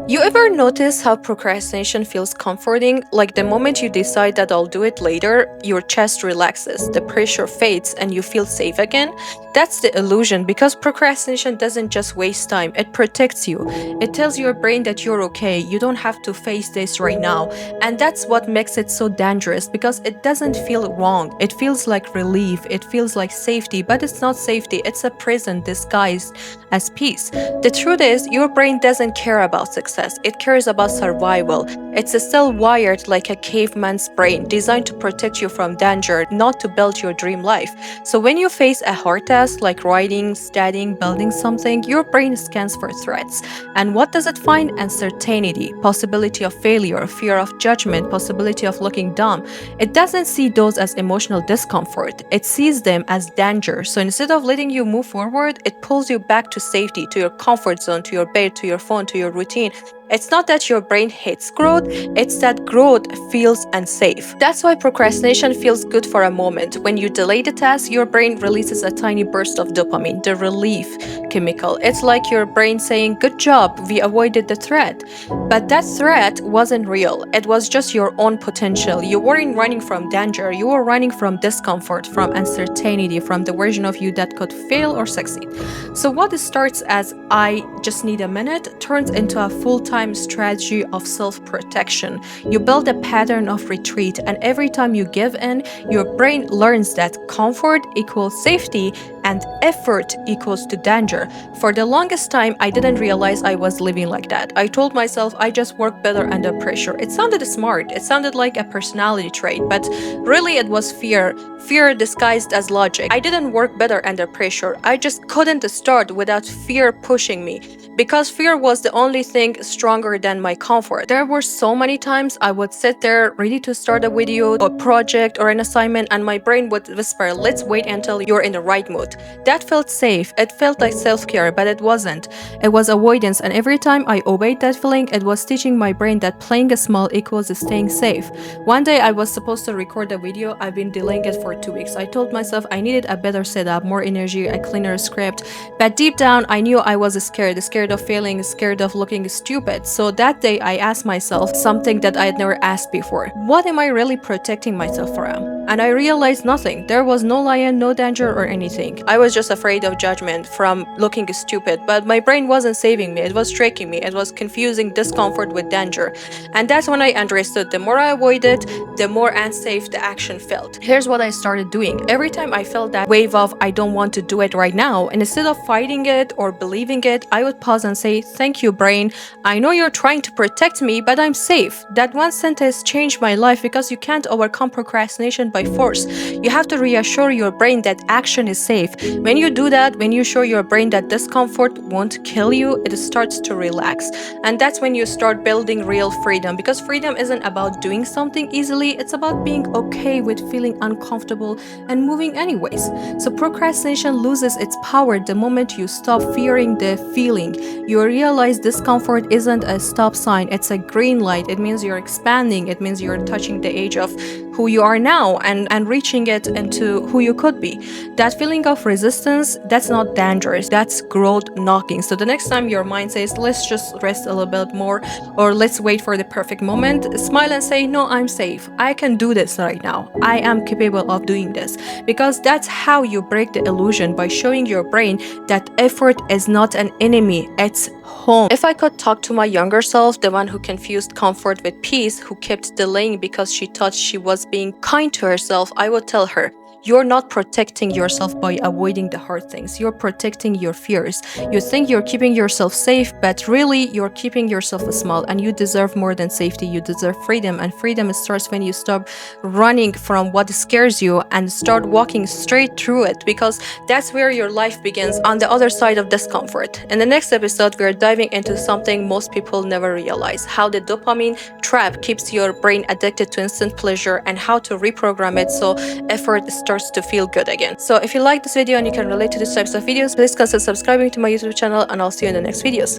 You ever notice how procrastination feels comforting? Like the moment you decide that I'll do it later, your chest relaxes, the pressure fades, and you feel safe again? That's the illusion because procrastination doesn't just waste time, it protects you. It tells your brain that you're okay, you don't have to face this right now. And that's what makes it so dangerous because it doesn't feel wrong. It feels like relief, it feels like safety, but it's not safety, it's a prison disguised as peace. The truth is, your brain doesn't care about success, it cares about survival. It's still wired like a caveman's brain, designed to protect you from danger, not to build your dream life. So when you face a hard task like writing, studying, building something, your brain scans for threats. And what does it find? Uncertainty, possibility of failure, fear of judgment, possibility of looking dumb. It doesn't see those as emotional discomfort, it sees them as danger. So instead of letting you move forward, it pulls you back to safety, to your comfort zone, to your bed, to your phone, to your routine. It's not that your brain hates growth, it's that growth feels unsafe. That's why procrastination feels good for a moment. When you delay the task, your brain releases a tiny burst of dopamine, the relief chemical. It's like your brain saying, "Good job, we avoided the threat." But that threat wasn't real. It was just your own potential. You weren't running from danger, you were running from discomfort, from uncertainty, from the version of you that could fail or succeed. So what starts as "I just need a minute" turns into a full-time strategy of self-protection. You build a pattern of retreat, and every time you give in, your brain learns that comfort equals safety and effort equals to danger. For the longest time, I didn't realize I was living like that. I told myself I just work better under pressure. It sounded smart, it sounded like a personality trait, but really it was fear disguised as logic. I didn't work better under pressure, I just couldn't start without fear pushing me, because fear was the only thing stronger than my comfort. There were so many times I would sit there ready to start a video, a project, or an assignment, and my brain would whisper, "Let's wait until you're in the right mood." That felt safe, it felt like self-care, but it wasn't. It was avoidance, and every time I obeyed that feeling, it was teaching my brain that playing small equals staying safe. One day I was supposed to record a video, I've been delaying it for 2 weeks. I told myself I needed a better setup, more energy, a cleaner script, but deep down I knew I was scared of failing, scared of looking stupid. So that day I asked myself something that I had never asked before. What am I really protecting myself from? And I realized nothing. There was no lion, no danger or anything. I was just afraid of judgment from looking stupid, but my brain wasn't saving me, it was tricking me, it was confusing discomfort with danger. And that's when I understood the more I avoided, the more unsafe the action felt. Here's what I started doing. Every time I felt that wave of "I don't want to do it right now," and instead of fighting it or believing it, I would pause and say, "Thank you, brain. I know you're trying to protect me, but I'm safe." That one sentence changed my life because you can't overcome procrastination by force. You have to reassure your brain that action is safe. When you do that, when you show your brain that discomfort won't kill you, it starts to relax. And that's when you start building real freedom, because freedom isn't about doing something easily, it's about being okay with feeling uncomfortable and moving anyways. So procrastination loses its power the moment you stop fearing the feeling. You realize discomfort isn't a stop sign, it's a green light. It means you're expanding, it means you're touching the edge of who you are now and reaching it into who you could be. That feeling of resistance, that's not dangerous, that's growth knocking. So the next time your mind says, "Let's just rest a little bit more," or "Let's wait for the perfect moment," smile and say, "No, I'm safe. I can do this right now. I am capable of doing this." Because that's how you break the illusion, by showing your brain that effort is not an enemy, it's home. If I could talk to my younger self, the one who confused comfort with peace, who kept delaying because she thought she was being kind to herself, I would tell her, "You're not protecting yourself by avoiding the hard things. You're protecting your fears. You think you're keeping yourself safe, but really you're keeping yourself small, and you deserve more than safety. You deserve freedom, and freedom starts when you stop running from what scares you and start walking straight through it, because that's where your life begins, on the other side of discomfort." In the next episode, we're diving into something most people never realize: how the dopamine trap keeps your brain addicted to instant pleasure, and how to reprogram it so effort starts to feel good again. So if you like this video and you can relate to these types of videos, please consider subscribing to my YouTube channel, and I'll see you in the next videos.